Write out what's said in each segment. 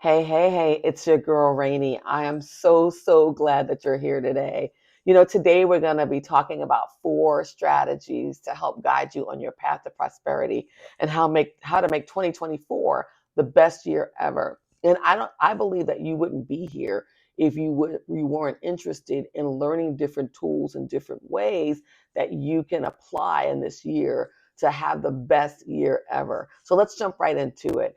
Hey, it's your girl Rainey. I am so glad that you're here today. Today we're going to be talking about four strategies to help guide you on your path to prosperity and how to make 2024 the best year ever. And I believe that you wouldn't be here if you weren't interested in learning different tools and different ways that you can apply in this year to have the best year ever. So let's jump right into it.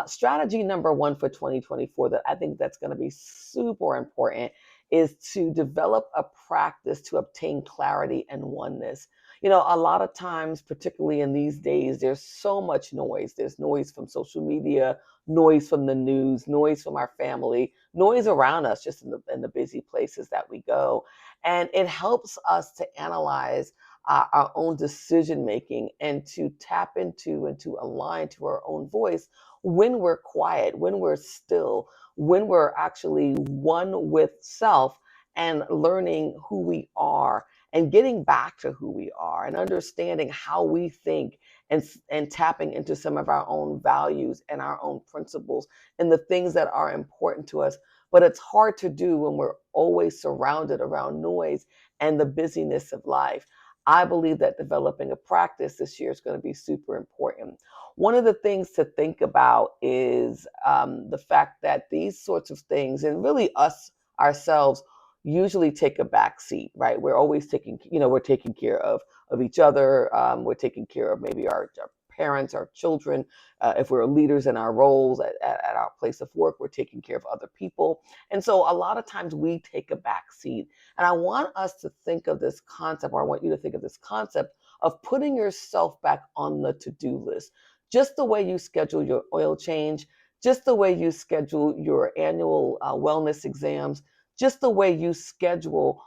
Strategy number one for 2024 that I think that's going to be super important is to develop a practice to obtain clarity and oneness. A lot of times, particularly in these days, there's so much noise. There's noise from social media, noise from the news, noise from our family, noise around us, just in the busy places that we go. And it helps us to analyze our own decision making and to tap into and to align to our own voice when we're quiet, when we're still, when we're actually one with self and learning who we are and getting back to who we are and understanding how we think and tapping into some of our own values and our own principles and the things that are important to us. But it's hard to do when we're always surrounded around noise and the busyness of life. I believe that developing a practice this year is going to be super important. One of the things to think about is the fact that these sorts of things, and really us ourselves, usually take a back seat, right? We're always we're taking care of each other. We're taking care of maybe our parents, our children. If we're leaders in our roles at our place of work, we're taking care of other people. And so a lot of times we take a back seat. And I want us to think of this concept, or I want you to think of this concept of putting yourself back on the to-do list. Just the way you schedule your oil change, just the way you schedule your annual wellness exams, just the way you schedule,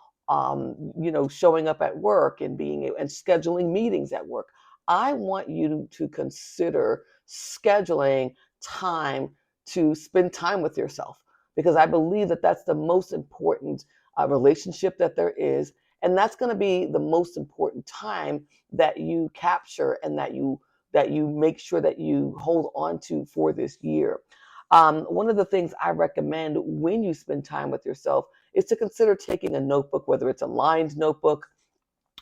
showing up at work and and scheduling meetings at work. I want you to consider scheduling time to spend time with yourself because I believe that that's the most important relationship that there is. And that's going to be the most important time that you capture and that you make sure that you hold on to for this year. One of the things I recommend when you spend time with yourself is to consider taking a notebook, whether it's a lined notebook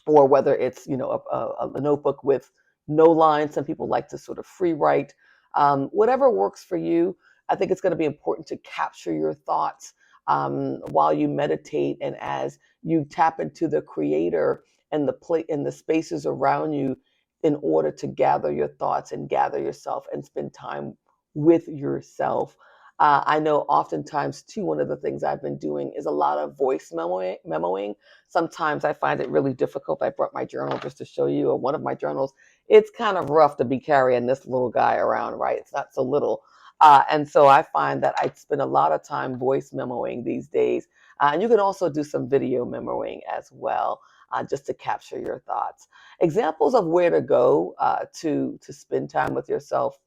or whether it's a notebook with no lines. Some people like to sort of free write. Whatever works for you. I think it's going to be important to capture your thoughts while you meditate and as you tap into the creator and the spaces around you in order to gather your thoughts and gather yourself and spend time with yourself. I know oftentimes too, one of the things I've been doing is a lot of voice memoing. Sometimes I find it really difficult. I brought my journal just to show you, or one of my journals. It's kind of rough to be carrying this little guy around, right? It's not so little. And so I find that I spend a lot of time voice memoing these days. And you can also do some video memoing as well, just to capture your thoughts. Examples of where to go to spend time with yourself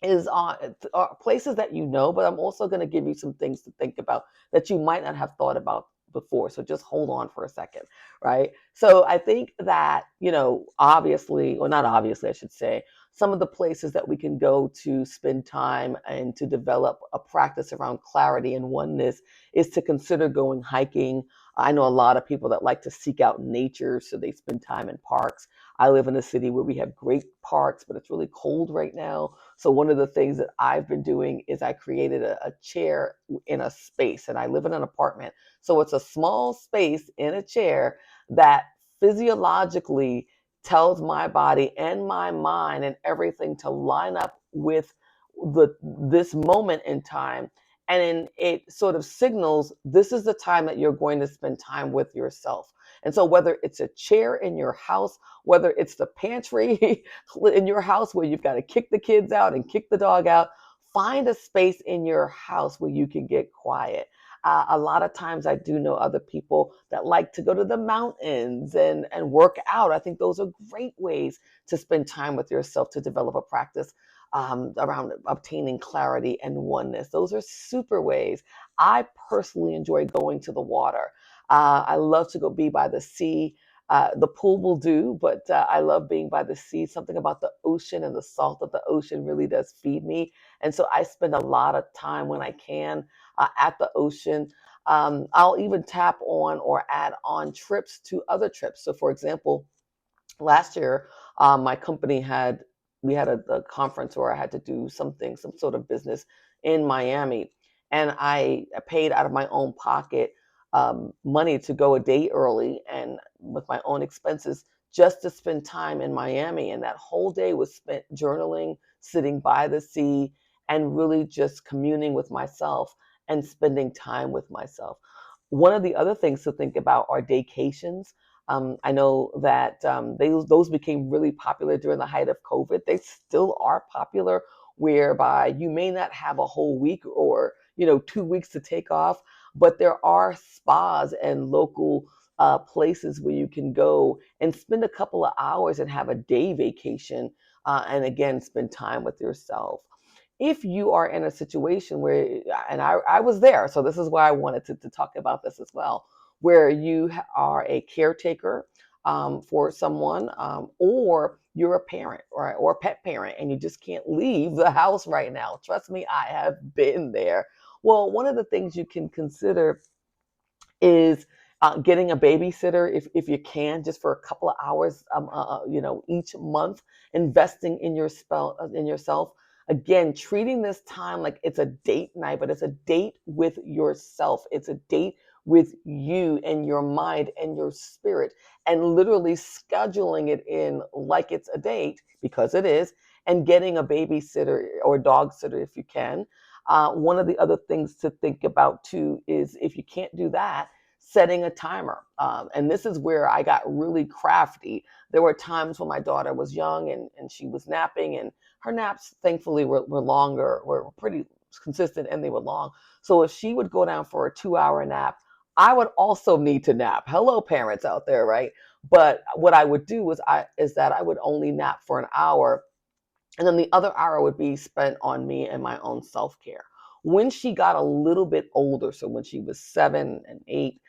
is places that but I'm also going to give you some things to think about that you might not have thought about before. So just hold on for a second, right? So I think that, obviously, or not obviously, I should say, some of the places that we can go to spend time and to develop a practice around clarity and oneness is to consider going hiking. I know a lot of people that like to seek out nature, so they spend time in parks. I live in a city where we have great parks, but it's really cold right now. So one of the things that I've been doing is I created a chair in a space, and I live in an apartment. So it's a small space in a chair that physiologically tells my body and my mind and everything to line up with this moment in time. And it sort of signals this is the time that you're going to spend time with yourself. And so whether it's a chair in your house, whether it's the pantry in your house where you've got to kick the kids out and kick the dog out, find a space in your house where you can get quiet. A lot of times I do know other people that like to go to the mountains and work out. I think those are great ways to spend time with yourself to develop a practice around obtaining clarity and oneness. Those are super ways. I personally enjoy going to the water. I love to go be by the sea. The pool will do, but I love being by the sea. Something about the ocean and the salt of the ocean really does feed me. And so I spend a lot of time when I can at the ocean. I'll even tap on or add on trips to other trips. So, for example, last year, my company had we had a conference where I had to do something, some sort of business in Miami, and I paid out of my own pocket money to go a day early and with my own expenses just to spend time in Miami. And that whole day was spent journaling, sitting by the sea, and really just communing with myself and spending time with myself. One of the other things to think about are daycations. I know that those became really popular during the height of COVID. They still are popular, whereby you may not have a whole week or 2 weeks to take off, but there are spas and local places where you can go and spend a couple of hours and have a day vacation, and again spend time with yourself. If you are in a situation where, and I was there, so this is why I wanted to talk about this as well, where you are a caretaker for someone, or you're a parent, or a pet parent, and you just can't leave the house right now. Trust me, I have been there. Well, one of the things you can consider is getting a babysitter if you can, just for a couple of hours, each month, investing in in yourself. Again, treating this time like it's a date night, but it's a date with yourself. It's a date with you and your mind and your spirit, and literally scheduling it in like it's a date, because it is, and getting a babysitter or dog sitter if you can. One of the other things to think about too is, if you can't do that, setting a timer. And this is where I got really crafty. There were times when my daughter was young and she was napping, and her naps, thankfully, were longer, were pretty consistent, and they were long. So if she would go down for a 2 hour nap, I would also need to nap. Hello, parents out there, right? But what I would do is that I would only nap for an hour, and then the other hour would be spent on me and my own self care. When she got a little bit older, so when she was 7 and 8,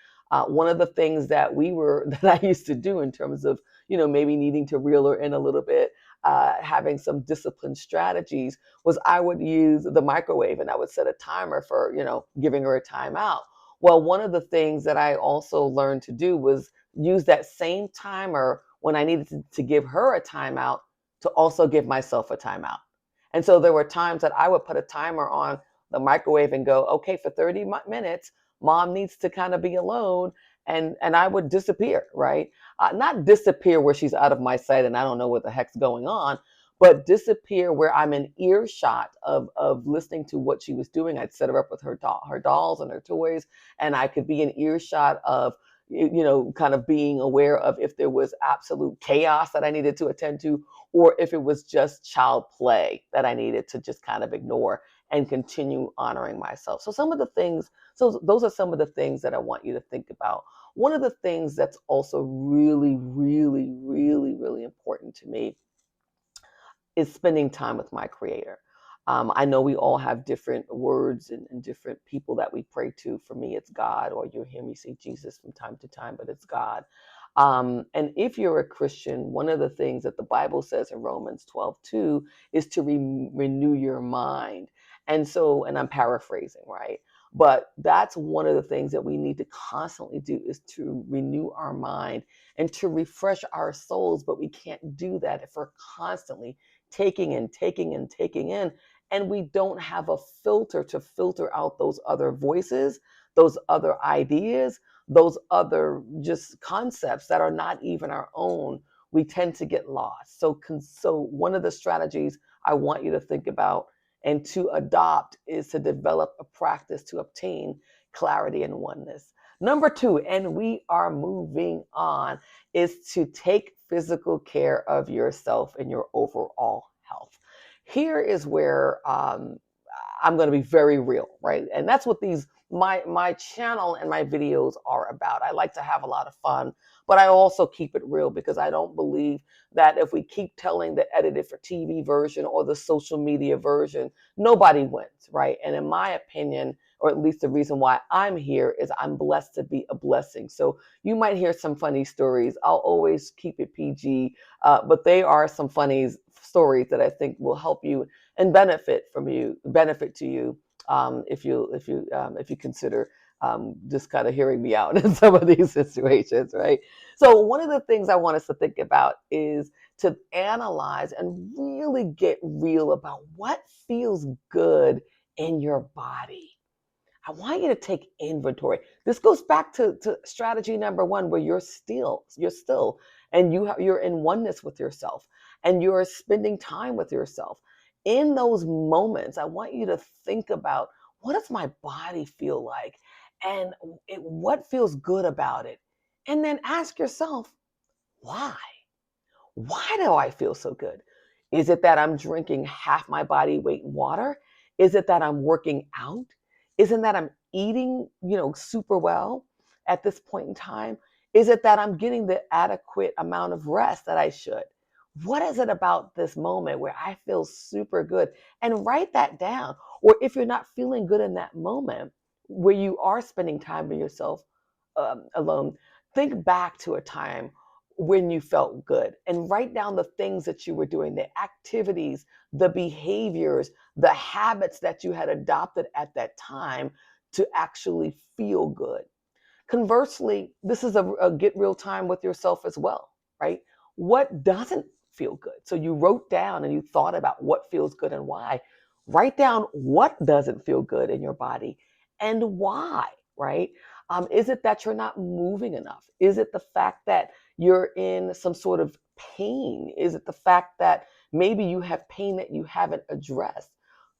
one of the things that that I used to do in terms of, maybe needing to reel her in a little bit, having some disciplined strategies, was I would use the microwave and I would set a timer for, giving her a timeout. Well, one of the things that I also learned to do was use that same timer when I needed to give her a timeout, to also give myself a timeout. And so there were times that I would put a timer on the microwave and go, okay, for 30 minutes, mom needs to kind of be alone. And I would disappear, right? Not disappear where she's out of my sight and I don't know what the heck's going on, but disappear where I'm in earshot of listening to what she was doing. I'd set her up with her dolls and her toys, and I could be in earshot of, kind of being aware of if there was absolute chaos that I needed to attend to, or if it was just child play that I needed to just kind of ignore and continue honoring myself. So those are some of the things that I want you to think about. One of the things that's also really, really, really, really important to me is spending time with my creator. I know we all have different words and different people that we pray to. For me, it's God, or you'll hear me say Jesus from time to time, but it's God. And if you're a Christian, one of the things that the Bible says in Romans 12:2 is to renew your mind. And I'm paraphrasing, right? But that's one of the things that we need to constantly do, is to renew our mind and to refresh our souls. But we can't do that if we're constantly taking and taking and taking in, and we don't have a filter to filter out those other voices, those other ideas, those other just concepts that are not even our own. We tend to get lost. So one of the strategies I want you to think about and to adopt is to develop a practice to obtain clarity and oneness. Number 2, and we are moving on, is to take physical care of yourself and your overall health. Here is where I'm going to be very real, right? And that's what my channel and my videos are about. I like to have a lot of fun, but I also keep it real because I don't believe that if we keep telling the edited for TV version or the social media version, nobody wins, right? And in my opinion, or at least the reason why I'm here, is I'm blessed to be a blessing. So you might hear some funny stories. I'll always keep it PG, but they are some funny stories that I think will help you and benefit to you, if you consider just kind of hearing me out in some of these situations, right? So one of the things I want us to think about is to analyze and really get real about what feels good in your body. I want you to take inventory. This goes back to strategy number one, where you're still, and you're in oneness with yourself, and you're spending time with yourself. In those moments, I want you to think about, what does my body feel like, and what feels good about it, and then ask yourself, why? Why do I feel so good? Is it that I'm drinking half my body weight in water? Is it that I'm working out? Isn't that I'm eating, super well at this point in time? Is it that I'm getting the adequate amount of rest that I should? What is it about this moment where I feel super good? And write that down. Or if you're not feeling good in that moment, where you are spending time with yourself, alone, think back to a time when you felt good, and write down the things that you were doing, the activities, the behaviors, the habits that you had adopted at that time to actually feel good. Conversely, this is a get real time with yourself as well, right? What doesn't feel good? So you wrote down and you thought about what feels good and why. Write down what doesn't feel good in your body and why, right? Is it that you're not moving enough? Is it the fact that you're in some sort of pain? Is it the fact that maybe you have pain that you haven't addressed?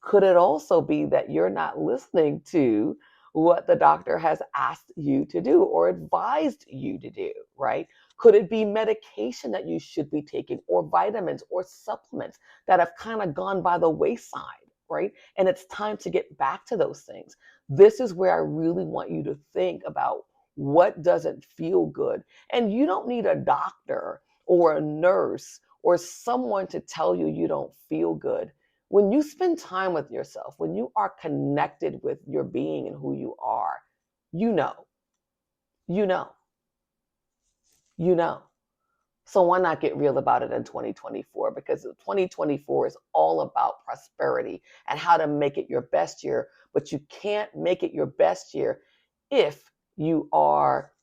Could it also be that you're not listening to what the doctor has asked you to do or advised you to do, right? Could it be medication that you should be taking, or vitamins or supplements that have kind of gone by the wayside, right? And it's time to get back to those things. This is where I really want you to think about what doesn't feel good. And you don't need a doctor or a nurse or someone to tell you you don't feel good. When you spend time with yourself, when you are connected with your being and who you are, you know, you know, you know. So why not get real about it in 2024? Because 2024 is all about prosperity and how to make it your best year. But you can't make it your best year if you are,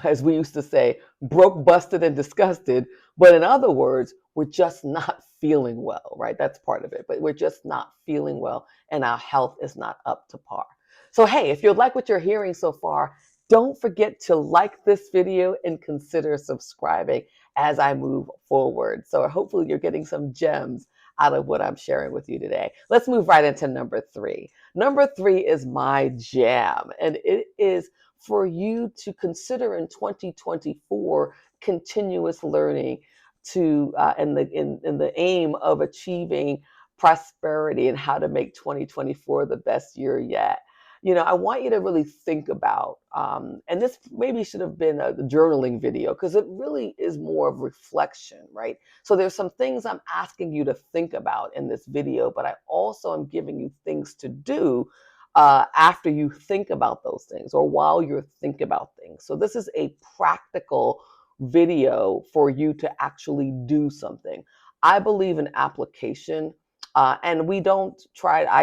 as we used to say, broke, busted, and disgusted. But in other words, we're just not feeling well, right? That's part of it. But we're just not feeling well, and our health is not up to par. So, hey, if you like what you're hearing so far, don't forget to like this video and consider subscribing as I move forward. So hopefully you're getting some gems out of what I'm sharing with you today. Let's move right into number three. Number three is my jam, and it is for you to consider in 2024 continuous learning to in the aim of achieving prosperity and how to make 2024 the best year yet. I want you to really think about, and this maybe should have been a journaling video, because it really is more of reflection, right? So there's some things I'm asking you to think about in this video, but I also am giving you things to do after you think about those things, or while you think about things. So this is a practical video for you to actually do something. I believe in application. And I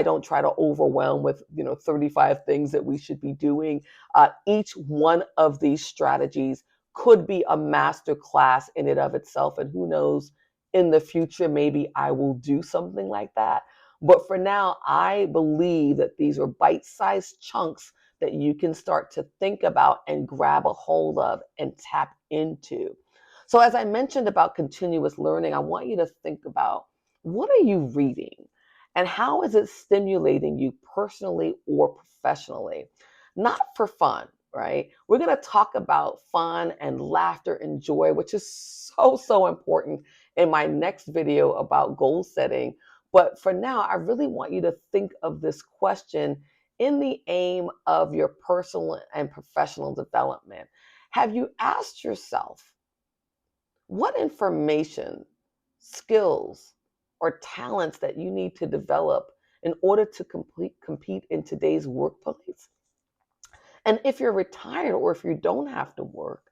don't try to overwhelm with, 35 things that we should be doing. Each one of these strategies could be a master class in and of itself. And who knows, in the future, maybe I will do something like that. But for now, I believe that these are bite-sized chunks that you can start to think about and grab a hold of and tap into. So as I mentioned about continuous learning, I want you to think about, what are you reading? And how is it stimulating you personally or professionally? Not for fun, right? We're going to talk about fun and laughter and joy, which is so, so important in my next video about goal setting. But for now, I really want you to think of this question in the aim of your personal and professional development. Have you asked yourself what information, skills, or talents that you need to develop in order to compete in today's workplace? And if you're retired or if you don't have to work,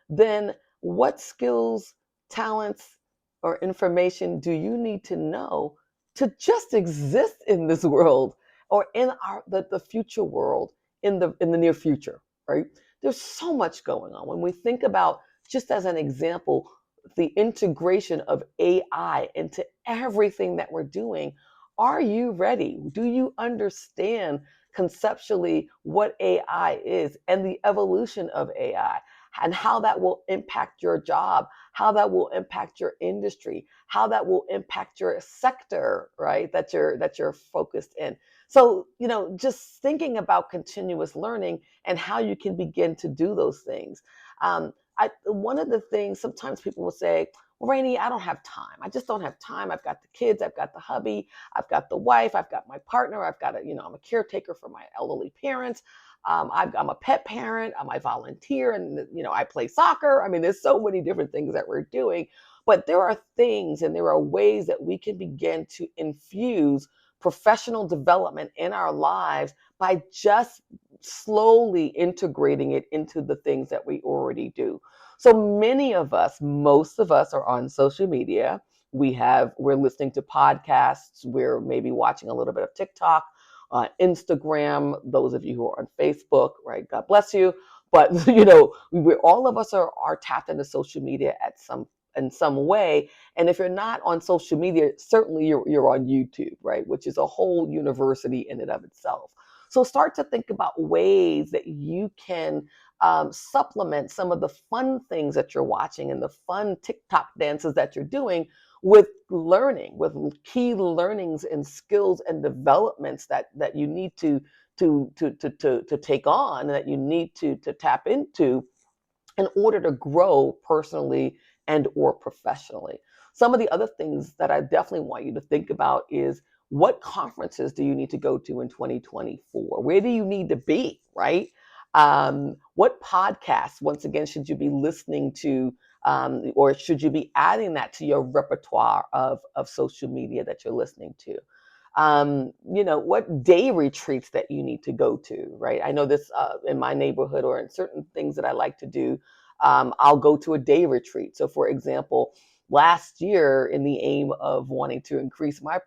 then what skills, talents, or information do you need to know to just exist in this world or in the future world in the near future, right? There's so much going on. When we think about, just as an example, the integration of AI into everything that we're doing, are you ready? Do you understand conceptually what AI is and the evolution of AI and how that will impact your job, how that will impact your industry, how that will impact your sector, right? That you're focused in. So, just thinking about continuous learning and how you can begin to do those things. One of the things sometimes people will say, well, Rainey, I don't have time. I just don't have time. I've got the kids, I've got the hubby, I've got the wife, I've got my partner, I'm a caretaker for my elderly parents. I'm a pet parent, I volunteer, and I play soccer. I mean, there's so many different things that we're doing, but there are things and there are ways that we can begin to infuse professional development in our lives by just slowly integrating it into the things that we already do. So many of us, most of us are on social media. We're listening to podcasts. We're maybe watching a little bit of TikTok, Instagram. Those of you who are on Facebook, right? God bless you. But all of us are tapped into social media in some way. And if you're not on social media, certainly you're on YouTube, right? Which is a whole university in and of itself. So start to think about ways that you can supplement some of the fun things that you're watching and the fun TikTok dances that you're doing with learning, with key learnings and skills and developments that you need to take on, and that you need to tap into in order to grow personally and or professionally. Some of the other things that I definitely want you to think about is, what conferences do you need to go to in 2024? Where do you need to be, right? What podcasts, once again, should you be listening to, or should you be adding that to your repertoire of social media that you're listening to? What day retreats that you need to go to, right? I know this in my neighborhood or in certain things that I like to do. I'll go to a day retreat. So, for example, last year, in the aim of wanting to increase my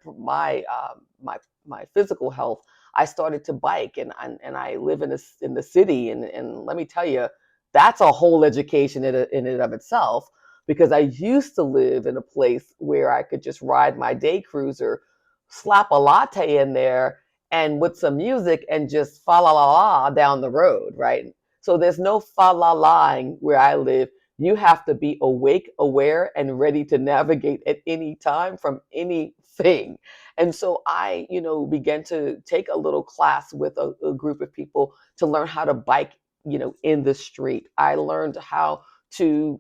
physical health, I started to bike, and I live in the city, and let me tell you, that's a whole education in and of itself, because I used to live in a place where I could just ride my day cruiser, slap a latte in there, and with some music, and just fa la la la down the road, right? So there's no fa la laing where I live. You have to be awake, aware, and ready to navigate at any time from anything. And so I, began to take a little class with a group of people to learn how to bike, in the street. I learned how to,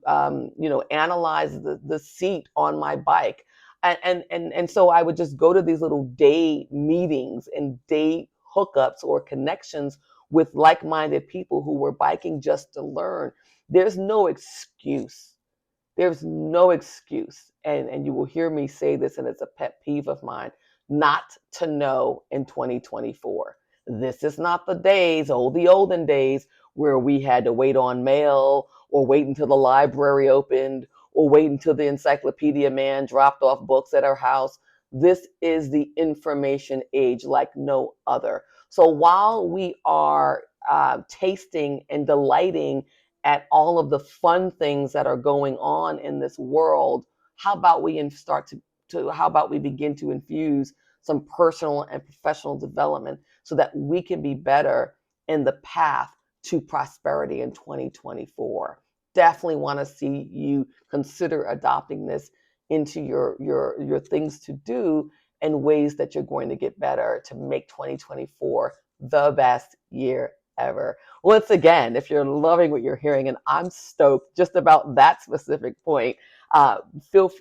analyze the seat on my bike. And so I would just go to these little day meetings and day hookups or connections with like-minded people who were biking just to learn. There's no excuse. There's no excuse. And you will hear me say this, and it's a pet peeve of mine, not to know in 2024. This is not the olden days, where we had to wait on mail, or wait until the library opened, or wait until the encyclopedia man dropped off books at our house. This is the information age like no other. So while we are tasting and delighting at all of the fun things that are going on in this world, how about we how about we begin to infuse some personal and professional development so that we can be better in the path to prosperity in 2024. Definitely want to see you consider adopting this into your things to do, and ways that you're going to get better to make 2024 the best year ever. Once again, if you're loving what you're hearing, and I'm stoked just about that specific point,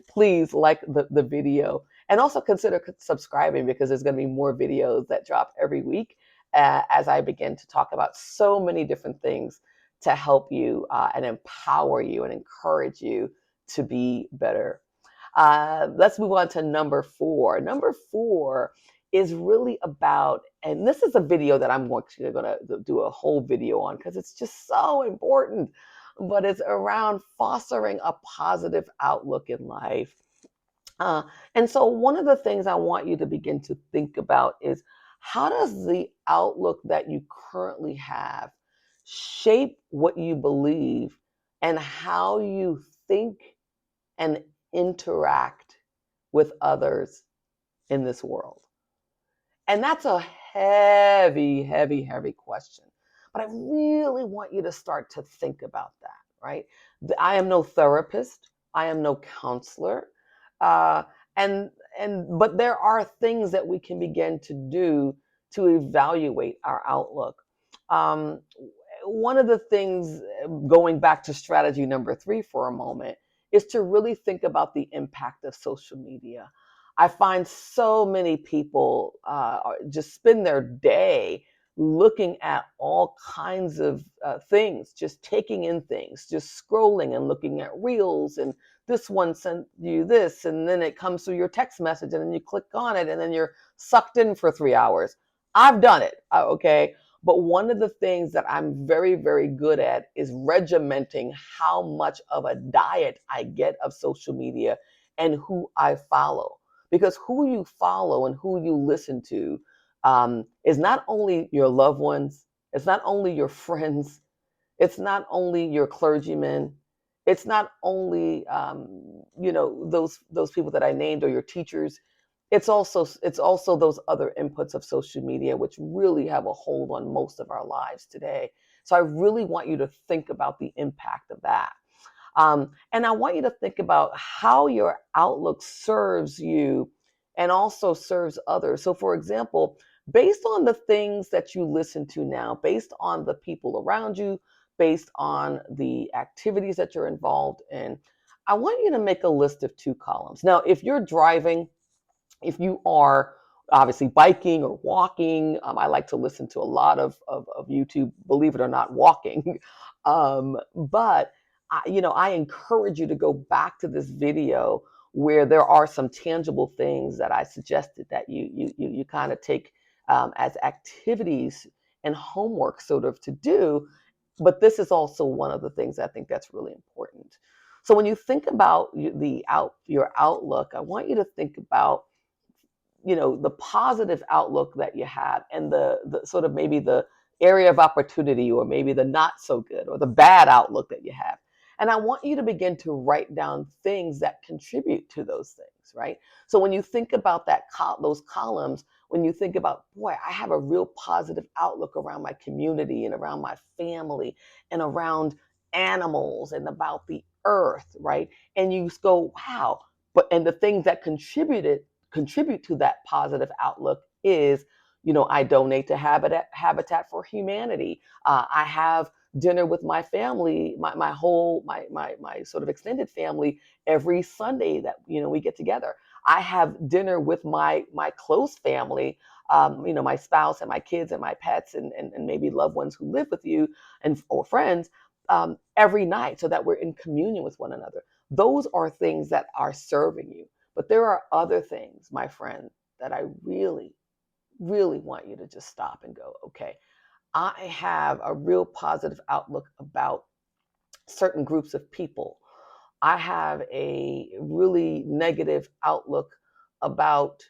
please like the video And also consider subscribing, because there's going to be more videos that drop every week as I begin to talk about so many different things to help you and empower you and encourage you to be better. Let's move on to number 4. Number 4 is really about, and this is a video that I'm actually going to do a whole video on because it's just so important, but it's around fostering a positive outlook in life. Uh, and so one of the things I want you to begin to think about is, how does the outlook that you currently have shape what you believe and how you think and interact with others in this world? And that's a heavy, heavy, heavy question. But I really want you to start to think about that, right? I am no therapist. I am no counselor. Uh, and but there are things that we can begin to do to evaluate our outlook. Um, One of the things, going back to strategy number 3 for a moment, is to really think about the impact of social media. I find so many people just spend their day looking at all kinds of things, just taking in things, just scrolling and looking at reels, and this one sent you this, and then it comes through your text message, and then you click on it, and then you're sucked in for 3 hours. I've done it, okay? But one of the things that I'm very, very good at is regimenting how much of a diet I get of social media and who I follow. Because who you follow and who you listen to is not only your loved ones, it's not only your friends, it's not only your clergymen, it's not only those people that I named, or your teachers. It's also those other inputs of social media, which really have a hold on most of our lives today. So I really want you to think about the impact of that. And I want you to think about how your outlook serves you and also serves others. So, for example, based on the things that you listen to now, based on the people around you, based on the activities that you're involved in, I want you to make a list of 2 columns. Now, if you're driving, if you are obviously biking or walking, I like to listen to a lot of YouTube, believe it or not, walking. But I encourage you to go back to this video where there are some tangible things that I suggested that you kind of take as activities and homework sort of to do. But this is also one of the things I think that's really important. So when you think about your outlook, I want you to think about the positive outlook that you have, and the sort of maybe the area of opportunity, or maybe the not so good or the bad outlook that you have. And I want you to begin to write down things that contribute to those things, right? So when you think about those columns, when you think about, boy, I have a real positive outlook around my community and around my family and around animals and about the earth, right? And you go, wow. And the things that contribute to that positive outlook is, I donate to Habitat for Humanity. I have dinner with my family, my sort of extended family every Sunday that we get together. I have dinner with my close family, my spouse and my kids and my pets, and maybe loved ones who live with you or friends, every night, so that we're in communion with one another. Those are things that are serving you. But there are other things, my friend, that I really, really want you to just stop and go, okay, I have a real positive outlook about certain groups of people. I have a really negative outlook about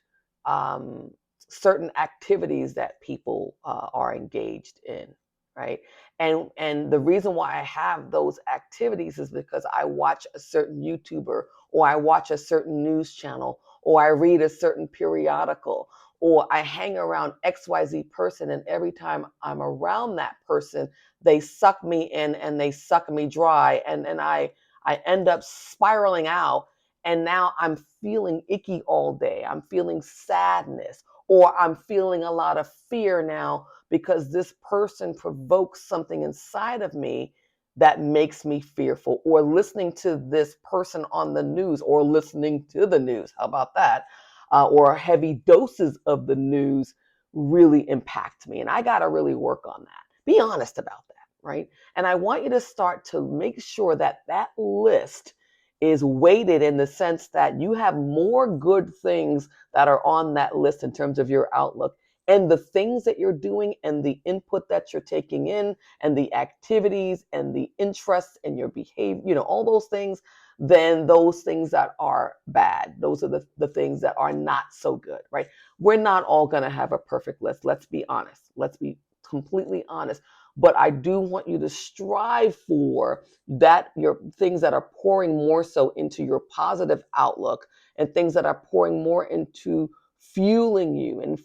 um, certain activities that people are engaged in, right? And the reason why I have those activities is because I watch a certain YouTuber, or I watch a certain news channel, or I read a certain periodical, or I hang around XYZ person, and every time I'm around that person, they suck me in and they suck me dry, and I end up spiraling out, and now I'm feeling icky all day. I'm feeling sadness, or I'm feeling a lot of fear now because this person provokes something inside of me that makes me fearful, or listening to this person on the news, or listening to the news. How about that? or heavy doses of the news really impact me. And I got to really work on that. Be honest about that, right? And I want you to start to make sure that that list is weighted in the sense that you have more good things that are on that list in terms of your outlook, and the things that you're doing and the input that you're taking in and the activities and the interests and your behavior, all those things, than those things that are bad. Those are the things that are not so good, right? We're not all going to have a perfect list. Let's be honest. Let's be completely honest. But I do want you to strive for that, your things that are pouring more so into your positive outlook, and things that are pouring more into fueling you and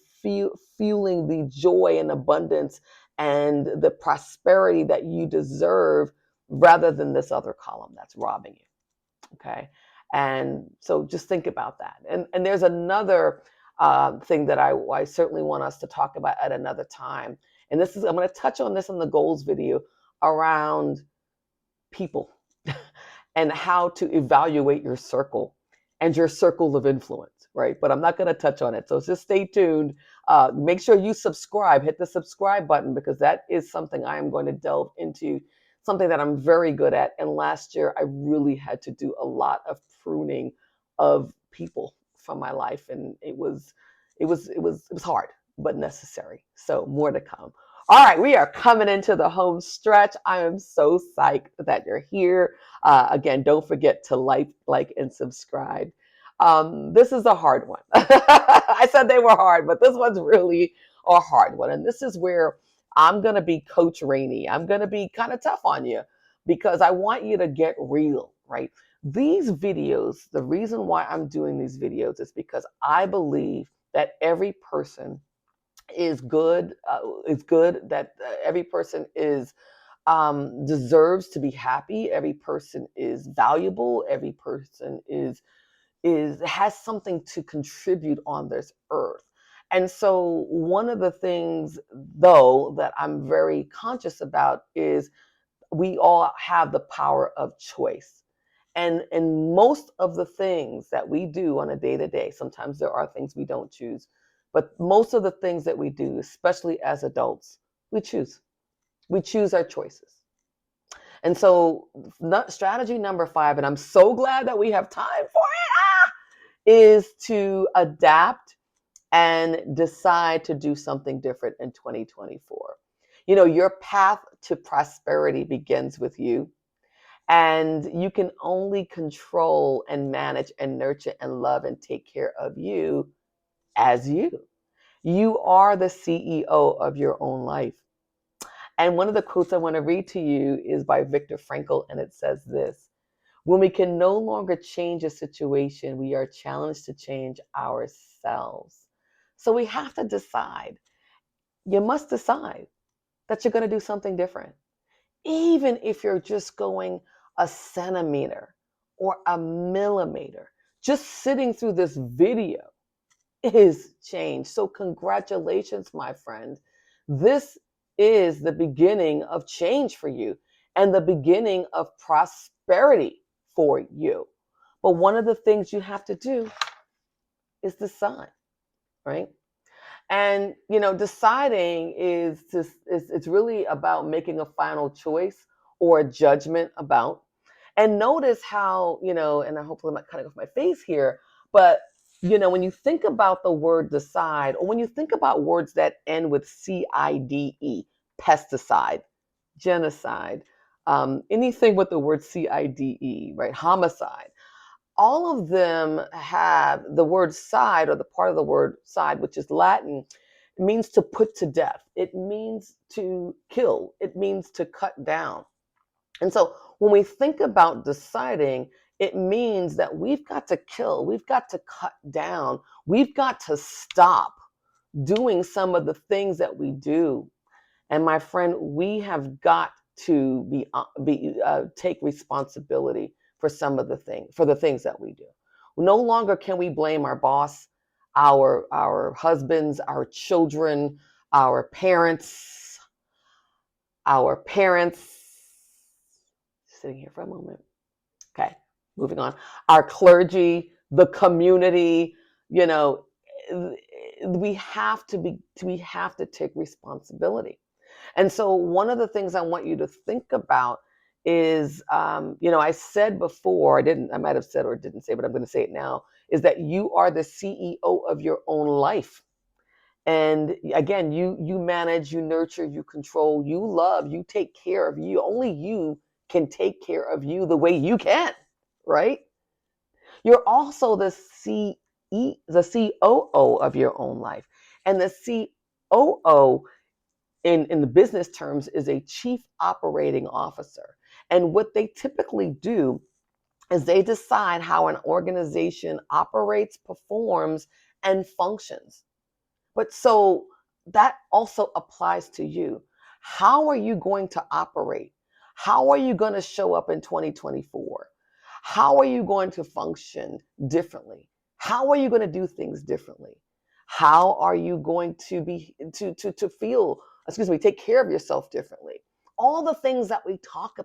fueling the joy and abundance and the prosperity that you deserve, rather than this other column that's robbing you. Okay. And so just think about that. And there's another thing that I certainly want us to talk about at another time. And I'm going to touch on this in the goals video around people and how to evaluate your circle and your circle of influence, right? But I'm not going to touch on it. So just stay tuned. Make sure you subscribe, hit the subscribe button, because that is something I am going to delve into, something that I'm very good at. And last year, I really had to do a lot of pruning of people from my life. And it was hard, but necessary. So more to come. All right, we are coming into the home stretch. I am so psyched that you're here. Again, don't forget to like, and subscribe. This is a hard one. I said they were hard, but this one's really a hard one. And this is where I'm going to be Coach Rainey. I'm going to be kind of tough on you, because I want you to get real, right? These videos, the reason why I'm doing these videos is because I believe that every person is good, that every person is deserves to be happy. Every person is valuable. Every person has something to contribute on this earth. And so one of the things, though, that I'm very conscious about is we all have the power of choice. And most of the things that we do on a day-to-day, sometimes there are things we don't choose, but most of the things that we do, especially as adults, we choose. We choose our choices. And so strategy number 5, and I'm so glad that we have time for it, is to adapt and decide to do something different in 2024. Your path to prosperity begins with you. And you can only control and manage and nurture and love and take care of you as you. You are the CEO of your own life. And one of the quotes I want to read to you is by Viktor Frankl, and it says this: when we can no longer change a situation, we are challenged to change ourselves. So we have to decide. You must decide that you're going to do something different. Even if you're just going a centimeter or a millimeter, just sitting through this video is change. So congratulations, my friend. This is the beginning of change for you and the beginning of prosperity for you. But one of the things you have to do is decide, right? And deciding it's really about making a final choice or a judgment about. And notice how, and I hopefully I'm not cutting off my face here, but when you think about the word decide, or when you think about words that end with CIDE, pesticide, genocide, anything with the word CIDE, right? Homicide. All of them have the word side, or the part of the word side, which is Latin. It means to put to death. It means to kill. It means to cut down. And so when we think about deciding, it means that we've got to kill. We've got to cut down. We've got to stop doing some of the things that we do. And my friend, we have got to take responsibility for the things that we do. No longer can we blame our boss, our husbands, our children, our parents. Sitting here for a moment. Okay, moving on. Our clergy, the community, You know, we have to take responsibility. And so one of the things I want you to think about is, I said before, I might have said or didn't say, but I'm going to say it now, is that you are the CEO of your own life. And again, you manage, you nurture, you control, you love, you take care of you. Only you can take care of you the way you can, right? You're also the COO of your own life. And the COO in the business terms is a chief operating officer. And what they typically do is they decide how an organization operates, performs, and functions. But so that also applies to you. How are you going to operate? How are you going to show up in 2024? How are you going to function differently? How are you going to do things differently? How are you going to be to feel, take care of yourself differently? All the things that we talked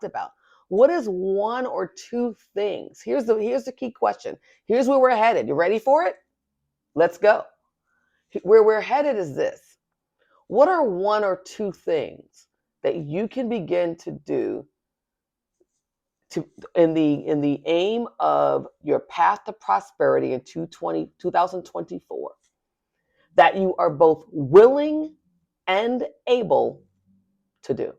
about. What is one or two things? Here's the key question. Here's where we're headed. You ready for it? Let's go. Where we're headed is this. What are one or two things that you can begin to do to in the aim of your path to prosperity in 2024 that you are both willing and able to do?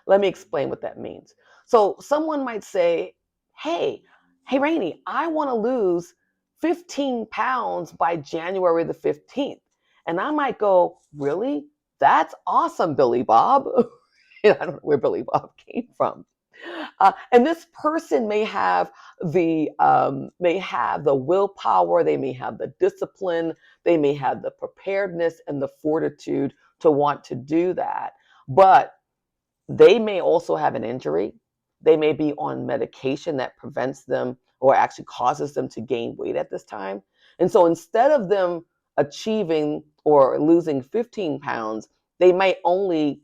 Let me explain what that means. So someone might say, hey, Rainey, I want to lose 15 pounds by January the 15th. And I might go, really? That's awesome, Billy Bob. I don't know where Billy Bob came from. And this person may have the willpower, they may have the discipline, they may have the preparedness and the fortitude to want to do that. But they may also have an injury. They may be on medication that prevents them or actually causes them to gain weight at this time. And so instead of them achieving or losing 15 pounds, they might only,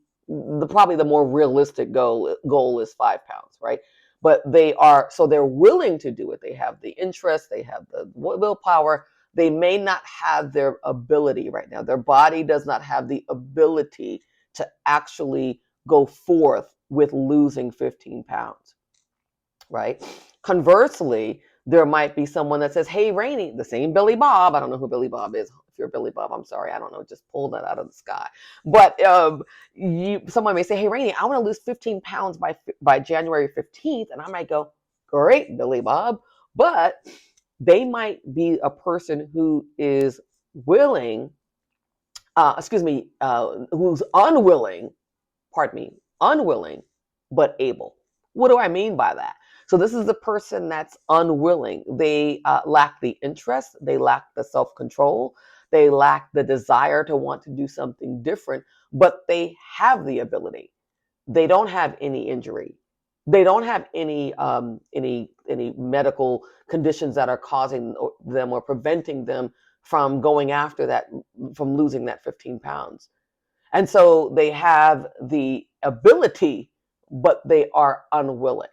probably the more realistic goal is 5 pounds, right? But they're willing to do it. They have the interest, they have the willpower. They may not have their ability right now. Their body does not have the ability to actually go forth with losing 15 pounds, right? Conversely, there might be someone that says, hey, Rainey, the same Billy Bob. I don't know who Billy Bob is. If you're Billy Bob, I'm sorry. I don't know. Just pull that out of the sky. But someone may say, hey, Rainey, I want to lose 15 pounds by January 15th. And I might go, great, Billy Bob. But they might be a person who is willing, who's unwilling, but able. What do I mean by that? So this is a person that's unwilling. They lack the interest. They lack the self-control. They lack the desire to want to do something different, but they have the ability. They don't have any injury. They don't have any medical conditions that are causing them or preventing them from going after that, from losing that 15 pounds. And so they have the ability, but they are unwilling.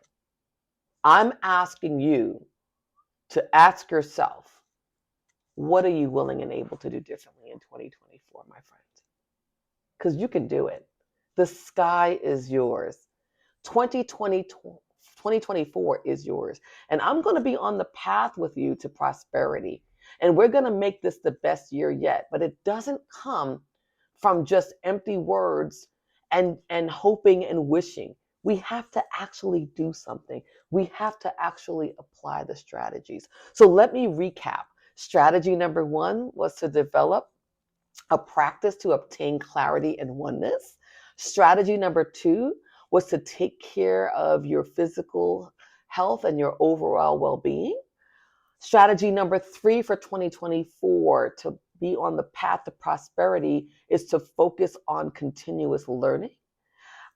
I'm asking you to ask yourself, what are you willing and able to do differently in 2024, my friend? Because you can do it. The sky is yours. 2024 is yours. And I'm going to be on the path with you to prosperity. And we're going to make this the best year yet. But it doesn't come from just empty words and hoping and wishing. We have to actually do something. We have to actually apply the strategies. So let me recap. Strategy number 1 was to develop a practice to obtain clarity and oneness. Strategy number 2 was to take care of your physical health and your overall well-being. Strategy number 3 for 2024 to be on the path to prosperity is to focus on continuous learning.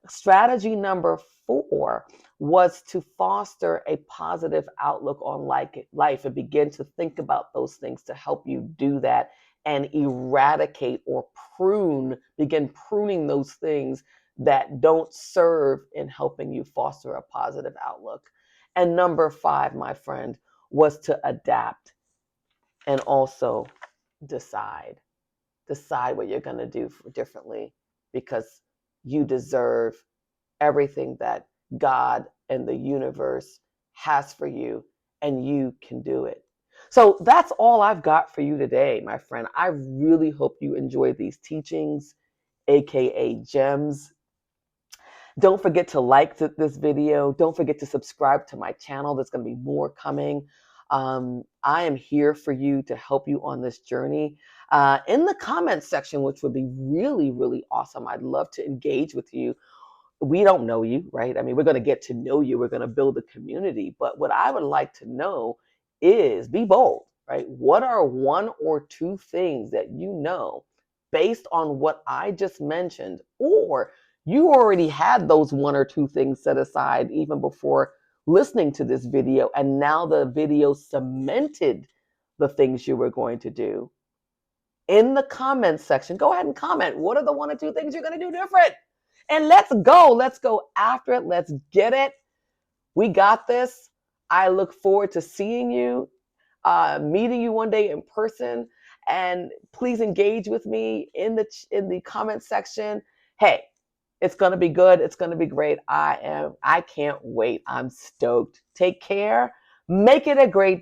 Strategy number 4 was to foster a positive outlook on life and begin to think about those things to help you do that and eradicate or begin pruning those things that don't serve in helping you foster a positive outlook. And number 5, my friend, was to adapt. and also decide. Decide what you're going to do differently, because you deserve everything that God and the universe has for you, and you can do it. So that's all I've got for you today, my friend. I really hope you enjoyed these teachings, aka gems. Don't forget to like this video. Don't forget to subscribe to my channel. There's going to be more coming. I am here for you to help you on this journey. In the comments section, which would be really, really awesome. I'd love to engage with you. We don't know you, right? I mean, we're going to get to know you. We're going to build a community. But what I would like to know is, be bold, right? What are one or two things that you know based on what I just mentioned, or you already had those one or two things set aside even before listening to this video, and now the video cemented the things you were going to do? In the comments section, go ahead and comment. What are the one or two things you're going to do different? And let's go. Let's go after it. Let's get it. We got this. I look forward to seeing you, meeting you one day in person. And please engage with me in the comment section. Hey, it's going to be good. It's going to be great. I can't wait. I'm stoked. Take care. Make it a great day.